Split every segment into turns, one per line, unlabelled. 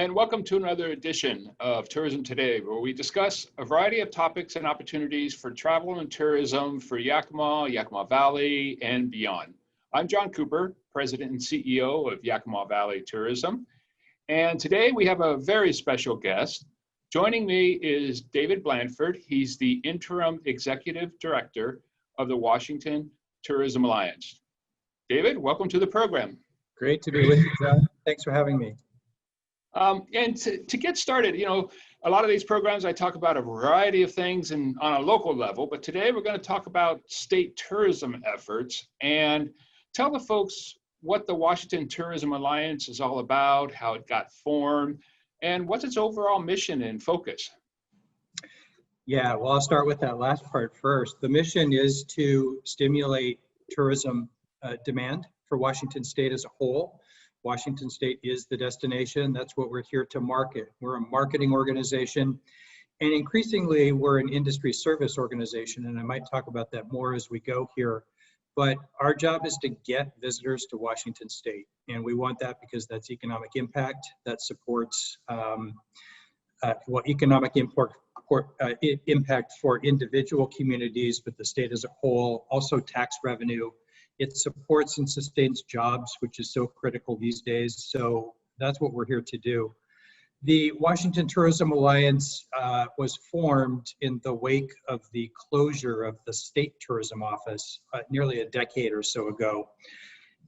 and welcome to another edition of Tourism Today, where we discuss a variety of topics and opportunities for travel and tourism for Yakima, Yakima Valley, and beyond. I'm John Cooper, President and CEO of Yakima Valley Tourism, and today we have a very special guest. Joining me is David Blandford. He's the Interim Executive Director of the Washington Tourism Alliance. David, welcome to the program.
Great to be with you, John. Thanks for having me.
And to get started, a lot of these programs I talk about a variety of things and on a local level, but today we're going to talk about state tourism efforts and tell the folks what the Washington Tourism Alliance is all about, how it got formed, and what's its overall mission and focus.
Yeah, well, I'll start with that last part first. The mission is to stimulate tourism demand for Washington State as a whole. Washington State is the destination. That's what we're here to market. We're a marketing organization, and increasingly we're an industry service organization, and I might talk about that more as we go here. But our job is to get visitors to Washington State, and we want that because that's economic impact that supports economic impact for individual communities, but the state as a whole, also tax revenue. It supports and sustains jobs, which is so critical these days. So that's what we're here to do. The Washington Tourism Alliance was formed in the wake of the closure of the state tourism office nearly a decade or so ago.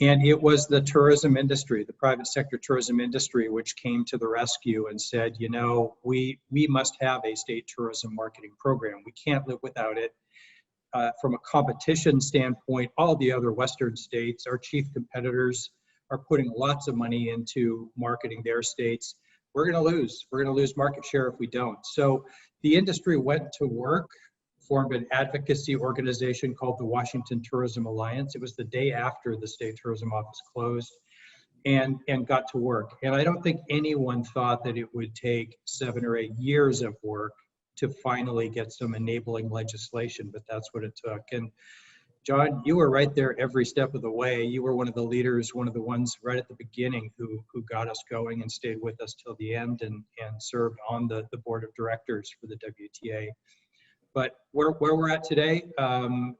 And it was the tourism industry, the private sector tourism industry, which came to the rescue and said, we must have a state tourism marketing program. We can't live without it. From a competition standpoint, all the other Western states, our chief competitors, are putting lots of money into marketing their states. We're going to lose. We're going to lose market share if we don't. So the industry went to work, formed an advocacy organization called the Washington Tourism Alliance. It was the day after the state tourism office closed, and got to work. And I don't think anyone thought that it would take 7 or 8 years of work to finally get some enabling legislation, but that's what it took. And John, you were right there every step of the way. You were one of the leaders, one of the ones right at the beginning who got us going and stayed with us till the end and served on the board of directors for the WTA. But where we're at today,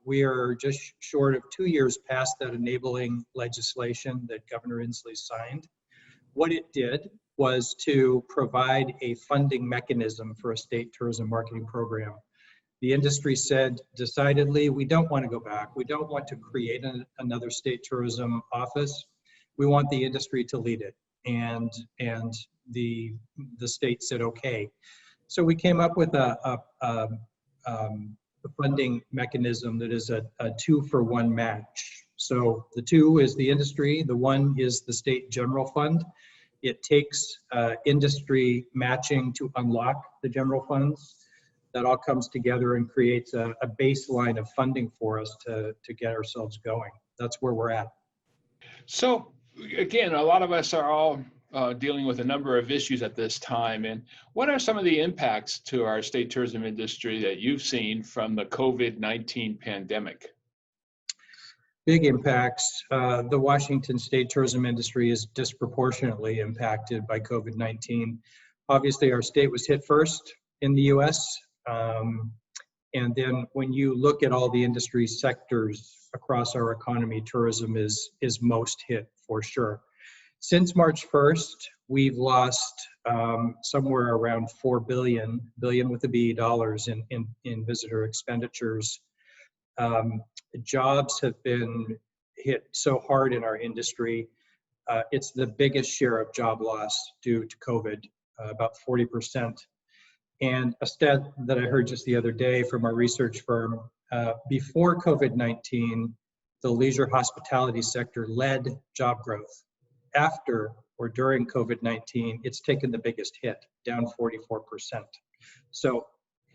we are just short of 2 years past that enabling legislation that Governor Inslee signed. What it did was to provide a funding mechanism for a state tourism marketing program. The industry said decidedly, we don't want to go back. We don't want to create another state tourism office. We want the industry to lead it. And the state said, okay. So we came up with a funding mechanism that is a 2-for-1 match. So the 2 is the industry, the 1 is the state general fund. It takes industry matching to unlock the general funds. That all comes together and creates a baseline of funding for us to get ourselves going. That's where we're at.
So again, a lot of us are all dealing with a number of issues at this time. And what are some of the impacts to our state tourism industry that you've seen from the COVID-19 pandemic?
Big impacts. The Washington state tourism industry is disproportionately impacted by COVID-19. Obviously, our state was hit first in the US. And then when you look at all the industry sectors across our economy, tourism is most hit for sure. Since March 1st, we've lost somewhere around $4 billion with a B, dollars in visitor expenditures. Jobs have been hit so hard in our industry. It's the biggest share of job loss due to COVID, about 40%. And a stat that I heard just the other day from our research firm, before COVID-19, the leisure hospitality sector led job growth. After or during COVID-19, it's taken the biggest hit, down 44%. So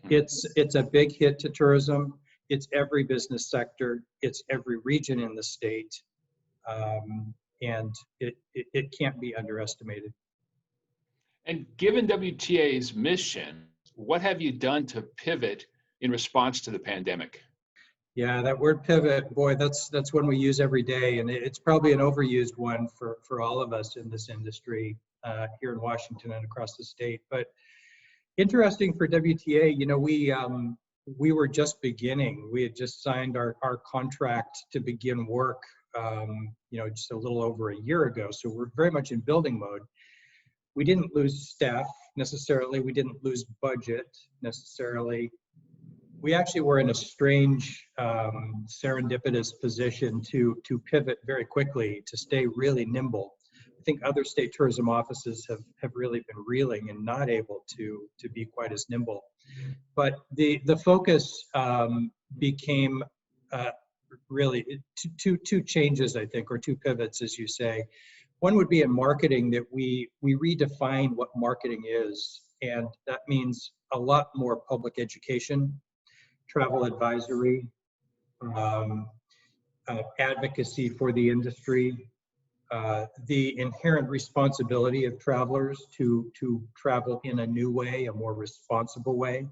it's a big hit to tourism. It's every business sector, it's every region in the state, and it can't be underestimated.
And given WTA's mission, what have you done to pivot in response to the pandemic?
Yeah, that word pivot, boy, that's one we use every day, and it's probably an overused one for all of us in this industry. here in Washington and across the state. But interesting for WTA, you know, we were just beginning. We had just signed our contract to begin work, you know, just a little over a year ago. So we're very much in building mode. We didn't lose staff necessarily. We didn't lose budget necessarily. We actually were in a strange, serendipitous position to pivot very quickly, to stay really nimble. I think other state tourism offices have really been reeling and not able to be quite as nimble. But the focus became really two changes, I think, or two pivots, as you say. One would be in marketing, that we redefine what marketing is, and that means a lot more public education, travel advisory, advocacy for the industry, the inherent responsibility of travelers to travel in a new way, a more responsible way.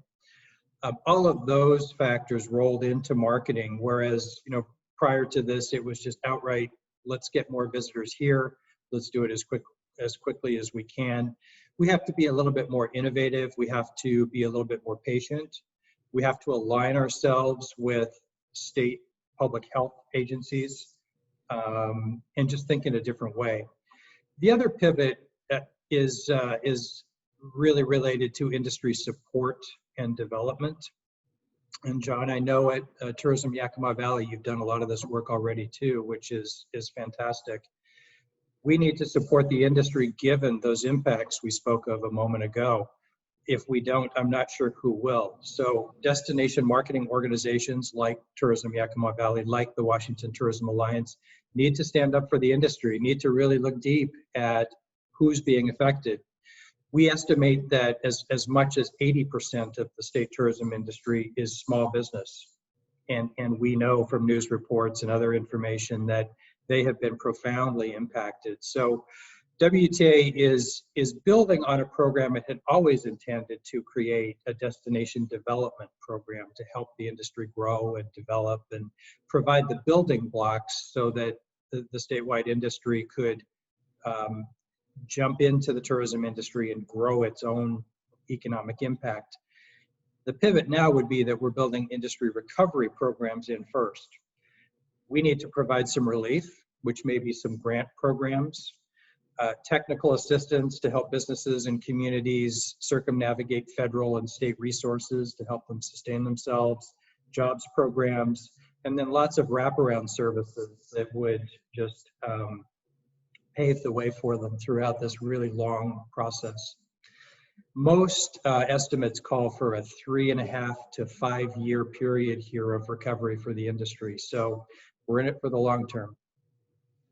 All of those factors rolled into marketing, whereas, you know, prior to this, it was just outright, let's get more visitors here, let's do it as quickly as we can. We have to be a little bit more innovative. We have to be a little bit more patient. We have to align ourselves with state public health agencies, and just think in a different way. The other pivot is really related to industry support and development. And John, I know at Tourism Yakima Valley, you've done a lot of this work already too, which is fantastic. We need to support the industry given those impacts we spoke of a moment ago. If we don't, I'm not sure who will. So destination marketing organizations like Tourism Yakima Valley, like the Washington Tourism Alliance, need to stand up for the industry, need to really look deep at who's being affected. We estimate that as much as 80% of the state tourism industry is small business. And we know from news reports and other information that they have been profoundly impacted. So WTA is building on a program it had always intended to create, a destination development program to help the industry grow and develop and provide the building blocks so that the statewide industry could jump into the tourism industry and grow its own economic impact. The pivot now would be that we're building industry recovery programs in first. We need to provide some relief, which may be some grant programs, technical assistance to help businesses and communities circumnavigate federal and state resources to help them sustain themselves, jobs programs, and then lots of wraparound services that would just pave the way for them throughout this really long process. Most estimates call for a 3.5 to 5 year period here of recovery for the industry. So we're in it for the long term.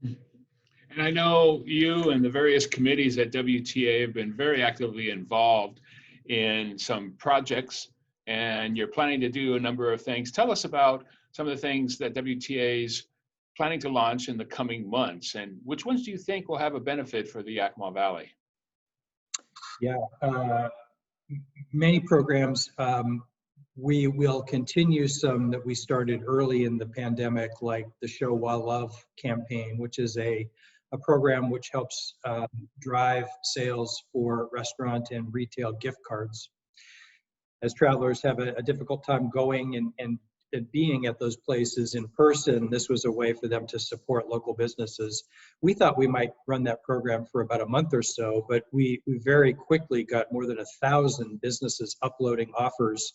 And I know you and the various committees at WTA have been very actively involved in some projects, and you're planning to do a number of things. Tell us about some of the things that WTA is planning to launch in the coming months, and which ones do you think will have a benefit for the Yakima Valley?
Yeah, many programs. We will continue some that we started early in the pandemic, like the Show While Love campaign, which is a program which helps drive sales for restaurant and retail gift cards. As travelers have a difficult time going and being at those places in person, this was a way for them to support local businesses. We thought we might run that program for about a month or so, but we very quickly got more than 1,000 businesses uploading offers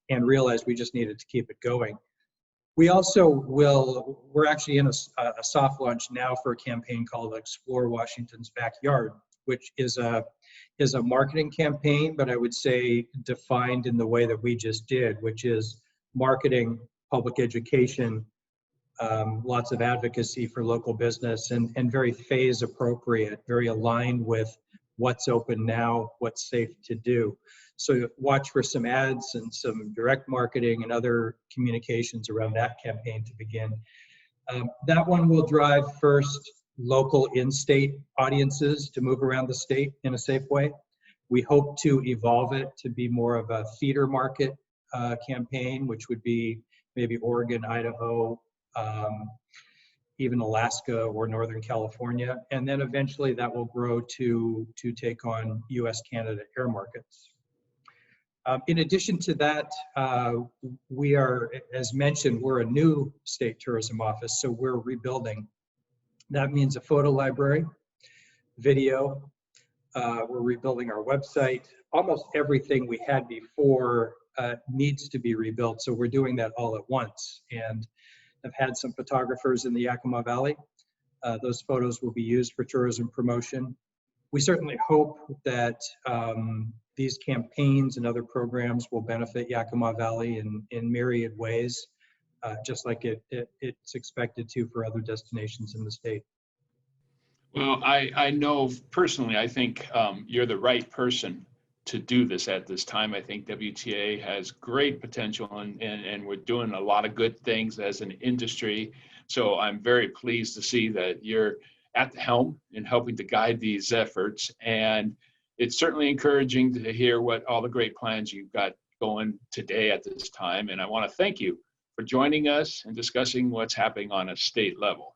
and realized we just needed to keep it going. We also we're actually in a soft launch now for a campaign called Explore Washington's Backyard, which is a marketing campaign, but I would say defined in the way that we just did, which is marketing, public education, lots of advocacy for local business, and very phase appropriate, very aligned with what's open now, what's safe to do. So watch for some ads and some direct marketing and other communications around that campaign to begin. That one will drive first local in-state audiences to move around the state in a safe way. We hope to evolve it to be more of a feeder market campaign, which would be maybe Oregon, Idaho, even Alaska or Northern California. And then eventually that will grow to take on US-Canada air markets. In addition to that, we are, as mentioned, we're a new state tourism office, so we're rebuilding. That means a photo library, video, we're rebuilding our website. Almost everything we had before needs to be rebuilt, so we're doing that all at once. And I've had some photographers in the Yakima Valley. Those photos will be used for tourism promotion. We certainly hope that these campaigns and other programs will benefit Yakima Valley in myriad ways, just like it's expected to for other destinations in the state.
Well, I know personally, I think you're the right person to do this at this time. I think WTA has great potential and we're doing a lot of good things as an industry. So I'm very pleased to see that you're at the helm in helping to guide these efforts. And it's certainly encouraging to hear what all the great plans you've got going today at this time. And I want to thank you for joining us and discussing what's happening on a state level.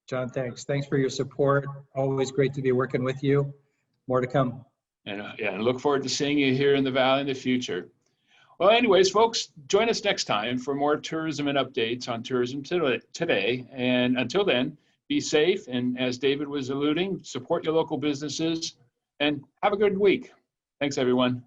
John, thanks. Thanks for your support. Always great to be working with you. More to come.
And yeah, I look forward to seeing you here in the Valley in the future. Well, anyways, folks, join us next time for more tourism and updates on Tourism Today. And until then, be safe. And as David was alluding, support your local businesses and have a good week. Thanks, everyone.